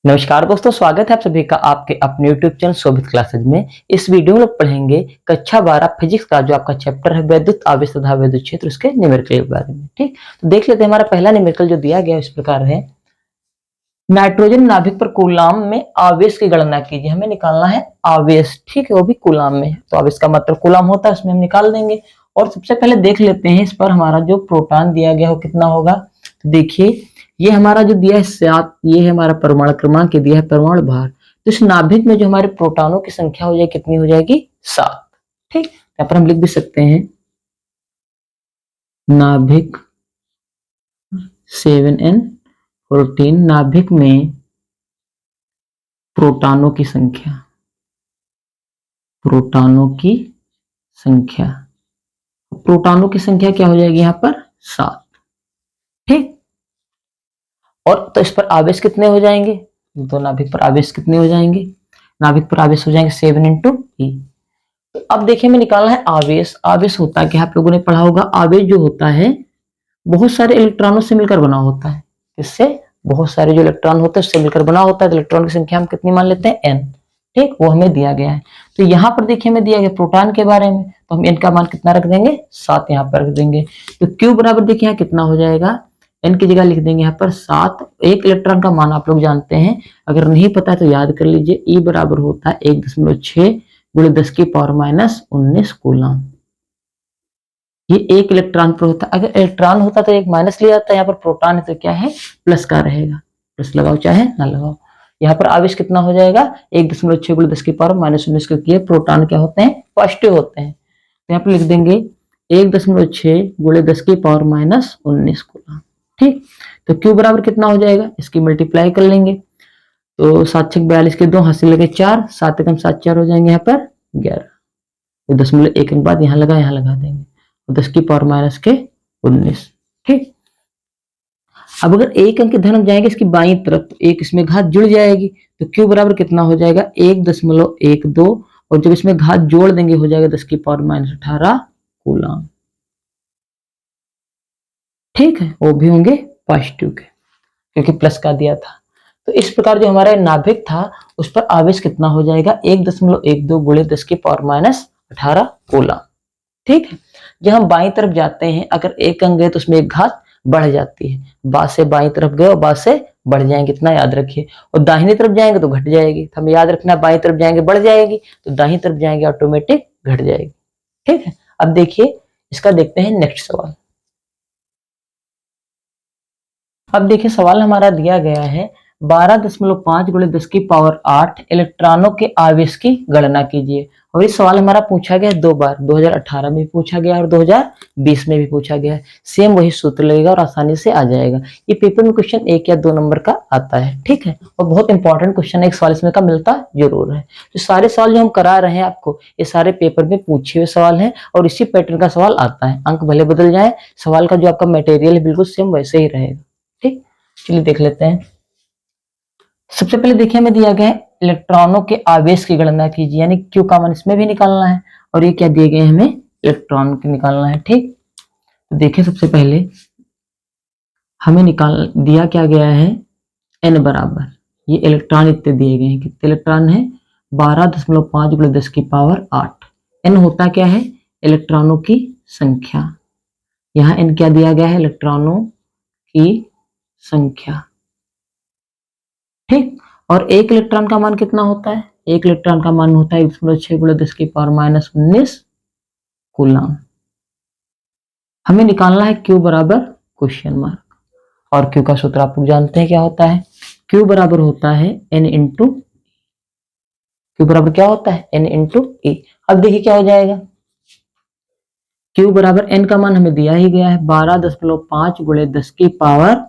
नमस्कार दोस्तों, स्वागत है आप सभी का आपके अपने YouTube चैनल शोभित क्लासेज में। इस वीडियो में लोग पढ़ेंगे कक्षा 12 फिजिक्स का जो आपका चैप्टर है वैद्युत आवेश तथा वैद्युत क्षेत्र, उसके न्यूमेरिकल के बारे में। ठीक, तो देख लेते हैं। हमारा पहला न्यूमेरिकल जो दिया गया है इस प्रकार है, नाइट्रोजन नाभिक पर कूलाम में आवेश की गणना कीजिए। हमें निकालना है आवेश, ठीक है, वो भी कूलाम में। तो आवेश का मतलब कूलाम होता है, उसमें हम निकाल देंगे। और सबसे पहले देख लेते हैं इस पर हमारा जो प्रोटॉन दिया गया हो कितना होगा। तो देखिए, ये हमारा जो दिया है 7, ये है हमारा परमाणु क्रमांक, दिया है परमाणु भार। तो इस नाभिक में जो हमारे प्रोटॉनों की संख्या हो जाएगी कितनी हो जाएगी? 7। ठीक, यहाँ पर हम लिख भी सकते हैं नाभिक 7n14। नाभिक में प्रोटॉनों की संख्या, प्रोटॉनों की संख्या प्रोटॉनों की संख्या क्या हो जाएगी यहाँ पर? 7। ठीक, और तो इस पर आवेश कितने हो जाएंगे? तो नाभिक पर आवेश कितने हो जाएंगे? नाभिक पर आवेश हो जाएंगे 7 इंटू ई। तो अब देखिए, हमें निकालना है आवेश। आवेश होता क्या, आप लोगों ने पढ़ा होगा। आवेश जो होता है बहुत सारे इलेक्ट्रॉनों से मिलकर बना होता है। इससे बहुत सारे जो इलेक्ट्रॉन होते हैं उससे मिलकर बना होता है। तो इलेक्ट्रॉन की संख्या हम कितनी मान लेते हैं? n। ठीक, वो हमें दिया गया है। तो यहाँ पर देखिए हमें दिया गया प्रोटॉन के बारे में, तो हम n का मान कितना रख देंगे? 7 यहाँ पर रख देंगे। तो Q बराबर देखिए यहाँ कितना हो जाएगा? n की जगह लिख देंगे यहाँ पर 7। एक इलेक्ट्रॉन का मान आप लोग जानते हैं, अगर नहीं पता है तो याद कर लीजिए। E बराबर होता है 1.6 गुणे 10 की पावर -19 कूलम। ये एक इलेक्ट्रॉन पर होता है। अगर इलेक्ट्रॉन होता तो एक माइनस लिया जाता है, यहाँ पर प्रोटॉन है तो क्या है? प्लस का रहेगा। प्लस लगाओ चाहे ना लगाओ। यहाँ पर आवेश कितना हो जाएगा? 1.6 गुणे 10 की पावर -19, क्योंकि प्रोटॉन क्या होते हैं? पॉजिटिव होते हैं। तो यहाँ पर लिख देंगे 1.6 गुणे 10 की पावर -19 कूलम। ठीक, तो Q बराबर कितना हो जाएगा? इसकी मल्टीप्लाई कर लेंगे। तो 7 6 42 के 2 हासिल लगे 4, 7 एकम 7 4 हो जाएंगे यहाँ पर 11। तो 0.1 अंक बाद यहाँ लगा देंगे। 10 की पावर -19। ठीक, अब अगर एक अंक इधर हम जाएंगे इसकी बाईं तरफ, तो एक इसमें घात जुड़ जाएगी। तो Q बराबर कितना हो जाएगा? 1.12, और जब इसमें घात जोड़ देंगे हो जाएगा 10 की पावर -18 कूलम। ठीक है, वो भी होंगे पॉजिटिव के, क्योंकि प्लस का दिया था। तो इस प्रकार जो हमारा नाभिक था उस पर आवेश कितना हो जाएगा? 1.12 गुणे 10 की पावर -18 कूलम। ठीक है, जब हम बाईं तरफ जाते हैं, अगर एक अंक गए तो उसमें एक घात बढ़ जाती है। बाद से बाईं तरफ गए और बाद से बढ़ जाएंगे, इतना याद रखिए। और दाहिनी तरफ जाएंगे तो घट जाएगी। तो हमें याद रखना, बाईं तरफ जाएंगे बढ़ जाएगी, तो दाहिनी तरफ जाएंगे ऑटोमेटिक घट जाएगी। ठीक है, अब देखिए इसका देखते हैं नेक्स्ट सवाल। अब देखिए सवाल हमारा दिया गया है 12.5 गुणे 10 की पावर 8 इलेक्ट्रॉनों के आवेश की गणना कीजिए। और ये सवाल हमारा पूछा गया 2 बार, 2018 में भी पूछा गया और 2020 में भी पूछा गया है। सेम वही सूत्र लगेगा और आसानी से आ जाएगा। ये पेपर में क्वेश्चन 1 या 2 नंबर का आता है। ठीक है, और बहुत इंपॉर्टेंट क्वेश्चन है, एक सवाल इसमें का मिलता जरूर है। तो सारे सवाल जो हम करा रहे हैं आपको, ये सारे पेपर में पूछे हुए सवाल है और इसी पैटर्न का सवाल आता है। अंक भले बदल जाए, सवाल का जो आपका मटेरियल है बिल्कुल सेम वैसे ही रहेगा। ठीक, चलिए देख लेते हैं। सबसे पहले देखिए हमें दिया गया है इलेक्ट्रॉनों के आवेश की गणना कीजिए, यानी Q का मान इसमें भी निकालना है और ये क्या दिए गए हमें? इलेक्ट्रॉन की निकालना है। ठीक, तो देखिए सबसे पहले हमें निकाल दिया क्या गया है? n बराबर, ये इलेक्ट्रॉन इतने दिए गए हैं। कितने इलेक्ट्रॉन है? 12.5 गुणे 10 की पावर 8। n होता क्या है? इलेक्ट्रॉनों की संख्या। यहाँ n क्या दिया गया है? इलेक्ट्रॉनों की संख्या। ठीक, और एक इलेक्ट्रॉन का मान कितना होता है? एक इलेक्ट्रॉन का मान होता है 1.6 गुणे 10 की पावर -19 कूलम। हमें निकालना है Q बराबर क्वेश्चन मार्क, और Q का सूत्र आप लोग जानते हैं क्या होता है? Q बराबर होता है N इंटू, Q बराबर क्या होता है? N into E। अब देखिए क्या हो जाएगा? Q बराबर N का मान हमें दिया ही गया है 12.5 गुणे 10 की पावर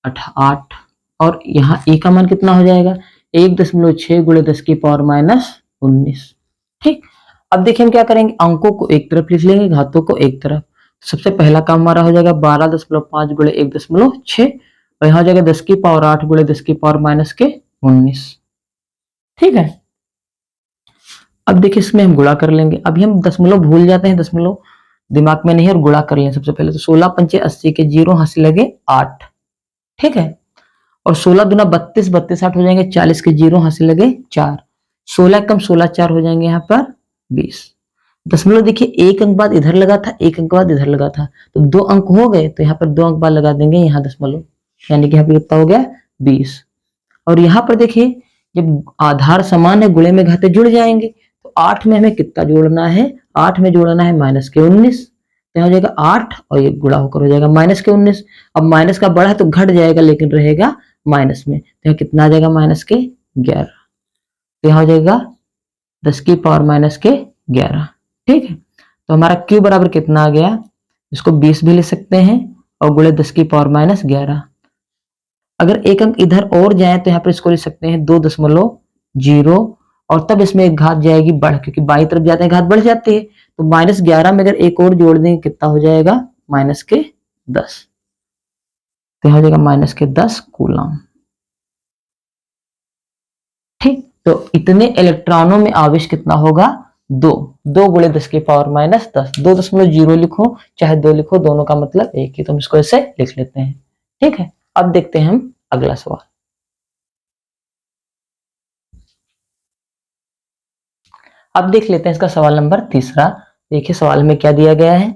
8, और यहाँ E का मान कितना हो जाएगा? 1.6 गुणे 10 की पावर -19। ठीक, अब देखिए हम क्या करेंगे, अंकों को एक तरफ लिख लेंगे, घातों को एक तरफ। सबसे पहला काम हमारा हो जाएगा 12.5 गुणे 1.6, और यहाँ हो जाएगा 10 की पावर 8 गुणे 10 की पावर -19। ठीक है, अब देखिए इसमें हम गुणा कर लेंगे। अभी हम दशमलव भूल जाते हैं, दशमलव दिमाग में नहीं है, और गुणा कर लें सबसे पहले। तो 16 पंचे 80 के 0 हासिल लगे 8। ठीक है, और 16 दूना 32, 32 8 हो जाएंगे, 40 के जीरो हाथ से लगे 4, 16 कम 16 4 हो जाएंगे यहाँ पर 20। दशमलव देखिए एक अंक बाद इधर लगा था, एक अंक बाद इधर लगा था, तो 2 अंक हो गए, तो यहाँ पर 2 अंक बाद लगा देंगे यहाँ दशमलव, यानी कि यहाँ पर कितना हो गया 20। और यहाँ पर देखिए जब आधार समान है गुणे में घाते जुड़ जाएंगे, तो 8 में हमें कितना जोड़ना है, 8 में जोड़ना है माइनस के 19, तो यहाँ हो जाएगा 8 और ये गुणा होकर हो जाएगा माइनस के 19। अब माइनस का बड़ा है तो घट जाएगा लेकिन रहेगा माइनस में, तो यहाँ कितना आ जाएगा माइनस के 11, तो यहाँ हो जाएगा 10 की पावर माइनस के 11। ठीक है, तो हमारा क्यू बराबर कितना आ गया, इसको 20 भी ले सकते हैं और गुणे 10 की पावर माइनस 11। अगर एक अंक इधर और जाए तो यहाँ पर इसको ले सकते हैं 2.0 और तब इसमें एक घात जाएगी बढ़, क्योंकि बाई तरफ जाते हैं घात बढ़ जाती है, तो -11 में अगर एक और जोड़ देंगे कितना हो जाएगा -10, तो यहाँ हो जाएगा -10 कूलम। ठीक, तो इतने इलेक्ट्रॉनों में आवेश कितना होगा 2, 2 गुणे 10 की पावर -10, 2.0 लिखो चाहे 2 लिखो दोनों का मतलब एक ही, तो हम इसको ऐसे लिख लेते हैं। ठीक है, अब देखते हैं हम अगला सवाल। अब देख लेते हैं इसका सवाल नंबर 3। देखिए सवाल में क्या दिया गया है,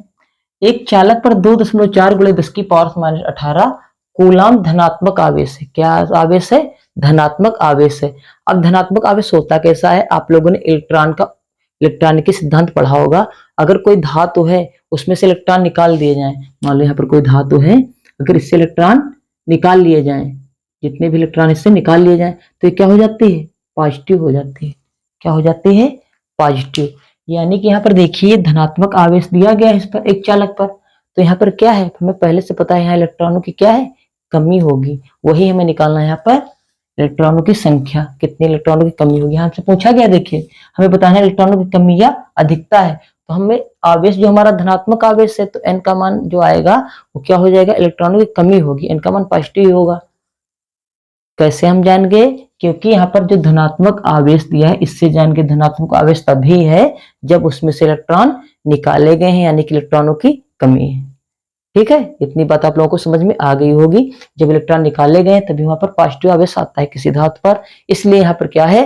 एक चालक पर 2.4 गुणे 10 की पावर -18 कूलाम धनात्मक आवेश है। क्या आवेश है, धनात्मक आवेश है। अब धनात्मक आवेश होता कैसा है, आप लोगों ने इलेक्ट्रॉनिक सिद्धांत पढ़ा होगा। अगर कोई धातु है उसमें से इलेक्ट्रॉन निकाल दिए जाएं, मान लो यहाँ पर कोई धातु है, अगर इससे इलेक्ट्रॉन निकाल लिए जाएं, जितने भी इलेक्ट्रॉन इससे निकाल लिए जाएं, तो ये क्या हो जाती है, पॉजिटिव हो जाती है। क्या हो जाती है, पॉजिटिव। यानी कि यहाँ पर देखिए धनात्मक आवेश दिया गया है इस पर एक चालक पर, तो यहाँ पर क्या है, हमें पहले से पता है यहाँ इलेक्ट्रॉनों की क्या है, कमी होगी। वही हमें निकालना है यहाँ पर इलेक्ट्रॉनों की संख्या, कितने इलेक्ट्रॉनों की कमी होगी। हमसे पूछा गया, देखिए हमें बताना है इलेक्ट्रॉनों की कमी या अधिकता है, तो हमें आवेश जो हमारा धनात्मक आवेश है, तो एन का मान जो आएगा वो क्या हो जाएगा, इलेक्ट्रॉनों की कमी होगी, एन का मान पॉजिटिव होगा। कैसे हम जान गए, क्योंकि यहाँ पर जो धनात्मक आवेश दिया है इससे जान के धनात्मक आवेश तभी है जब उसमें से इलेक्ट्रॉन निकाले गए हैं, यानी कि इलेक्ट्रॉनों की कमी है। ठीक है, इतनी बात आप लोगों को समझ में आ गई होगी। जब इलेक्ट्रॉन निकाले गए तभी वहां पर पॉजिटिव आवेश आता है किसी धातु पर, इसलिए यहाँ पर क्या है,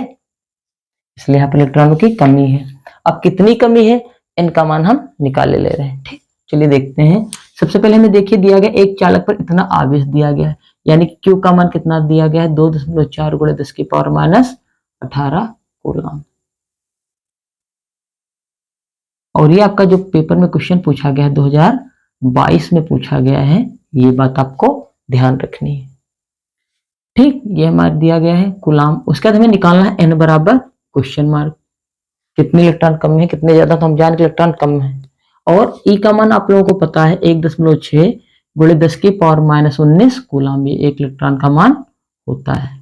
इसलिए यहाँ पर इलेक्ट्रॉनों की कमी है। अब कितनी कमी है, इनका मान हम निकाले ले रहे हैं। ठीक, चलिए देखते हैं। सबसे पहले हमें देखिए दिया गया एक चालक पर इतना आवेश दिया गया है, यानी कि क्यू का मान कितना दिया गया है, 2.4 गुणे 10 की पावर -18 कूलम। और ये आपका जो पेपर में क्वेश्चन पूछा गया है 2022 में पूछा गया है, ये बात आपको ध्यान रखनी है। ठीक, ये हमारा दिया गया है कूलम। उसके बाद हमें निकालना है n बराबर क्वेश्चन मार्क, कितने इलेक्ट्रॉन कम है कितने ज्यादा, तो हम जान के इलेक्ट्रॉन कम है। और ई का मान आप लोगों को पता है 1.6 गुणे 10 की पावर -19 कूलम, ये एक इलेक्ट्रॉन का मान होता है।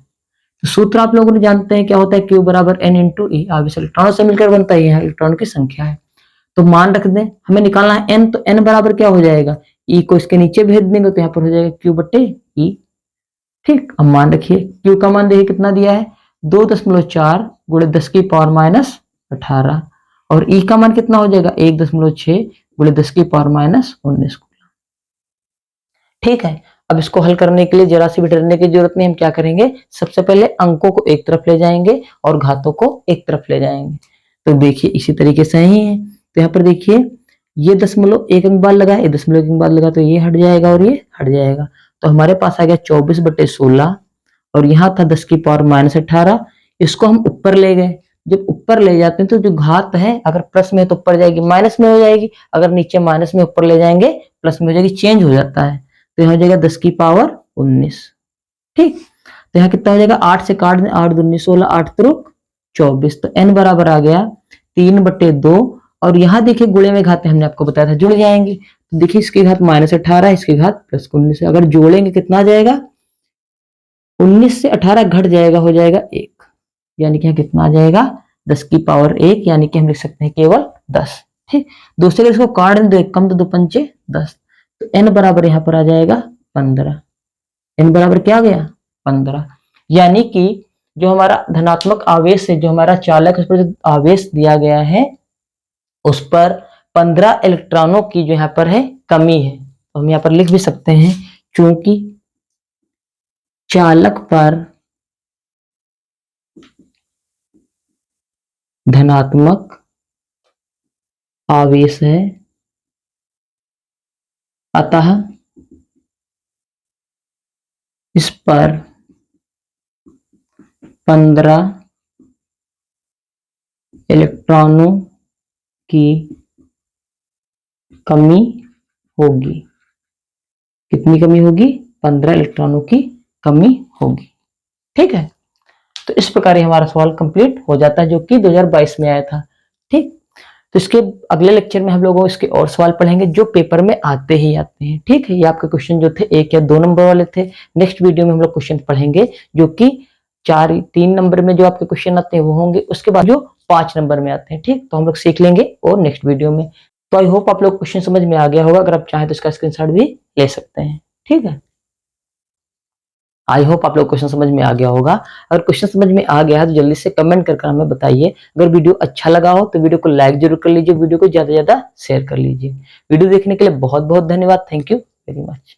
तो सूत्र आप लोगों ने जानते हैं क्या होता है, Q बराबर N × E, आवेश इलेक्ट्रॉनों से मिलकर बनता है, यह इलेक्ट्रॉन की संख्या है। तो मान रख दें, हमें निकालना है n, तो n बराबर क्या हो जाएगा, E को इसके नीचे भेज देंगे तो यहाँ पर हो जाएगा Q/E। ठीक, अब मान रखिए Q का मान देखिए कितना दिया है, 2.4 गुणे 10 की पावर -18 और E का मान कितना हो जाएगा 1.6 गुणे 10 की पावर -19। ठीक है, अब इसको हल करने के लिए जरा सी भी डरने की जरूरत नहीं। हम क्या करेंगे, सबसे पहले अंकों को एक तरफ ले जाएंगे और घातों को एक तरफ ले जाएंगे। तो देखिए इसी तरीके से ही है, तो यहाँ पर देखिए ये दशमलव एक अंक बाद लगा, ये दशमलव एक अंक बाद लगा, तो ये हट जाएगा और ये हट जाएगा, तो हमारे पास आ गया 24/16 और यहाँ था 10 की पावर -18। इसको हम ऊपर ले गए, जब ऊपर ले जाते हैं तो जो घात है अगर प्लस में है तो ऊपर जाएगी माइनस में हो जाएगी, अगर नीचे माइनस में ऊपर ले जाएंगे प्लस में हो जाएगी, चेंज हो जाता है। तो यहाँ हो जाएगा 10 की पावर 19। ठीक, तो यहाँ कितना हो जाएगा, 8 से काट दें, 8 दूनी 16, 8 त्रुक 24, तो n बराबर आ गया 3/2। और यहाँ देखिए गुणे में घाते हमने आपको बताया था जुड़ जाएंगे, तो देखिए इसकी घात -18, इसकी घात +19, अगर जोड़ेंगे कितना आ जाएगा, 19 से 18 घट जाएगा, हो जाएगा 1, यानी कि यहाँ कितना आ जाएगा 10 की पावर 1, यानी कि हम लिख सकते हैं केवल 10। ठीक, दूसरे का इसको काट दें, 2 1 कम, तो 2 पंचे 10, तो n बराबर यहाँ पर आ जाएगा 15। n बराबर क्या आ गया 15, यानी कि जो हमारा धनात्मक आवेश है, जो हमारा चालक है, उस पर जो आवेश दिया गया है उस पर 15 इलेक्ट्रॉनों की जो यहाँ पर है कमी है। तो हम यहाँ पर लिख भी सकते हैं, चूंकि चालक पर धनात्मक आवेश है, अतः इस पर 15 इलेक्ट्रॉनों की कमी होगी। कितनी कमी होगी? 15 इलेक्ट्रॉनों की कमी होगी। ठीक है, तो इस प्रकार ही हमारा सवाल कंप्लीट हो जाता है, जो कि 2022 में आया था। ठीक, तो इसके अगले लेक्चर में हम लोग इसके और सवाल पढ़ेंगे जो पेपर में आते ही आते हैं। ठीक है, ये आपके क्वेश्चन जो थे 1 या 2 नंबर वाले थे। नेक्स्ट वीडियो में हम लोग क्वेश्चन पढ़ेंगे जो कि 3 नंबर में जो आपके क्वेश्चन आते हैं वो होंगे, उसके बाद जो 5 नंबर में आते हैं। ठीक, तो हम लोग सीख लेंगे और नेक्स्ट वीडियो में। तो आई होप आप लोग क्वेश्चन समझ में आ गया होगा। अगर आप चाहें तो इसका स्क्रीनशॉट भी ले सकते हैं। ठीक है, आई होप आप लोग क्वेश्चन समझ में आ गया होगा। अगर क्वेश्चन समझ में आ गया है तो जल्दी से कमेंट कर हमें बताइए। अगर वीडियो अच्छा लगा हो तो वीडियो को लाइक जरूर कर लीजिए, वीडियो को ज्यादा से ज्यादा शेयर कर लीजिए। वीडियो देखने के लिए बहुत बहुत धन्यवाद। Thank you very much.